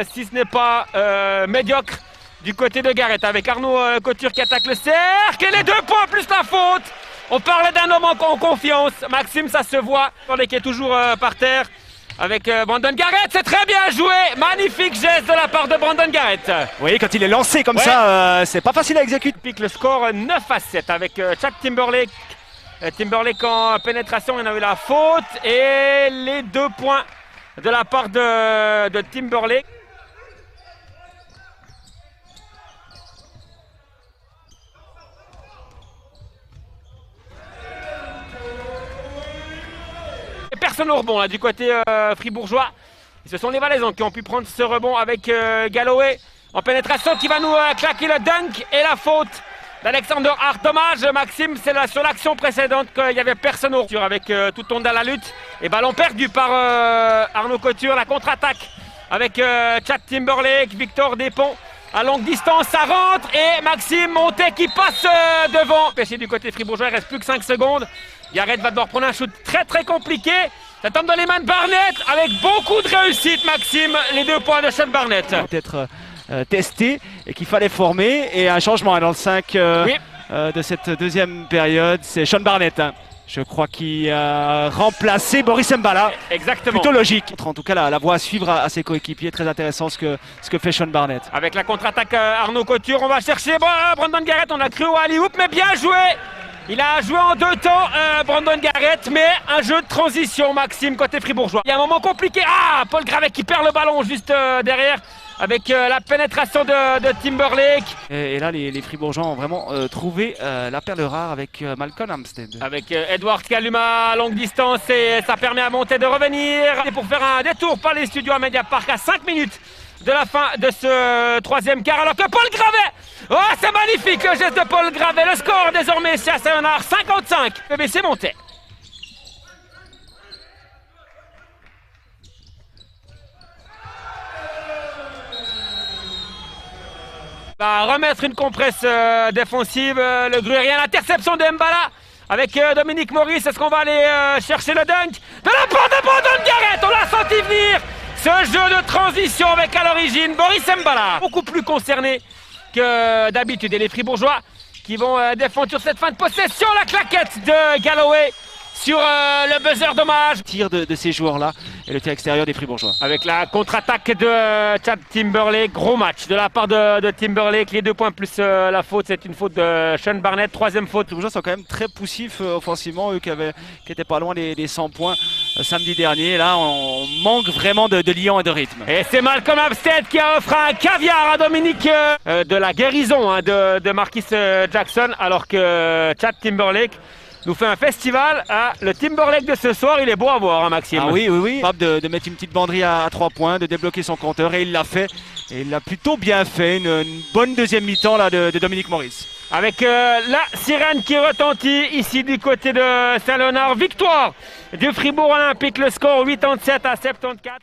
si ce n'est pas médiocre du côté de Garrett, avec Arnaud Couture qui attaque le cercle et les 2 points plus la faute. On parlait d'un homme en confiance. Maxime, ça se voit, qui est toujours par terre avec Brandon Garrett. C'est très bien joué, magnifique geste de la part de Brandon Garrett. Oui, quand il est lancé comme ça, c'est pas facile à exécuter. Pique le score 9-7 avec Chad Timberlake. Timberlake en pénétration, il en a eu la faute et les 2 points de la part de Timberlake. Personne au rebond là, du côté fribourgeois. Et ce sont les Valaisans qui ont pu prendre ce rebond avec Galloway en pénétration qui va nous claquer le dunk et la faute d'Alexander Hart. Dommage, Maxime, c'est sur l'action précédente qu'il n'y avait personne au rebond avec tout le monde dans la lutte. Et ballon perdu par Arnaud Couture, la contre-attaque avec Chad Timberlake, Victor Despont. À longue distance, ça rentre et Maxime Montet qui passe devant. Pêché du côté fribourgeois, il reste plus que 5 secondes. Garrett va devoir prendre un shoot très très compliqué. Ça tombe dans les mains de Barnett avec beaucoup de réussite, Maxime. Les 2 points de Sean Barnett. Peut-être testé et qu'il fallait former. Et un changement dans le 5 de cette deuxième période, c'est Sean Barnett. Je crois qu'il a remplacé Boris Mbala. Exactement. Plutôt logique. En tout cas, la voie à suivre à ses coéquipiers. Très intéressant ce que fait Sean Barnett. Avec la contre-attaque Arnaud Couture, on va chercher Brandon Garrett. On a cru au alley-oop, mais bien joué. Il a joué en 2 temps, Brandon Garrett, mais un jeu de transition, Maxime, côté fribourgeois. Il y a un moment compliqué. Ah, Paul Gravet qui perd le ballon juste derrière. Avec la pénétration de Timberlake. Et là, les Fribourgeois ont vraiment trouvé la perle rare avec Malcolm Armstead. Avec Edward qui allume à longue distance et ça permet à Montet de revenir. Et pour faire un détour par les studios à Media Park à 5 minutes de la fin de ce 3e quart. Alors que Paul Gravet, oh c'est magnifique le geste de Paul Gravet. Le score désormais c'est à Saint-Léonard, 55. BBC Montet. Va remettre une compresse défensive, le Gruyérien, l'interception de Mbala avec Dominique Maurice. Est-ce qu'on va aller chercher le dunk de la part de Brandon Garrett? On l'a senti venir. Ce jeu de transition avec à l'origine Boris Mbala. Beaucoup plus concerné que d'habitude. Et les Fribourgeois qui vont défendre sur cette fin de possession. La claquette de Galloway sur le buzzer dommage. Tir de ces joueurs-là et le tir extérieur des Fribourgeois. Avec la contre-attaque de Chad Timberlake. Gros match de la part de Timberlake. Les 2 points plus la faute, c'est une faute de Sean Barnett. 3e faute. Les Fribourgeois sont quand même très poussifs offensivement. Eux qui étaient pas loin des 100 points samedi dernier. Là, on manque vraiment de liant et de rythme. Et c'est Malcolm Armstead qui a offert un caviar à Dominique de la guérison de Marquis Jackson. Alors que Chad Timberlake nous fait un festival. Le Timberlake de ce soir, il est beau à voir, hein, Maxime. Ah oui. Capable de mettre une petite banderie à 3 points, de débloquer son compteur et il l'a fait. Et il l'a plutôt bien fait. Une bonne deuxième mi-temps là, de Dominique Maurice. Avec la sirène qui retentit ici du côté de Saint-Léonard. Victoire du Fribourg Olympique, le score 87 à 74.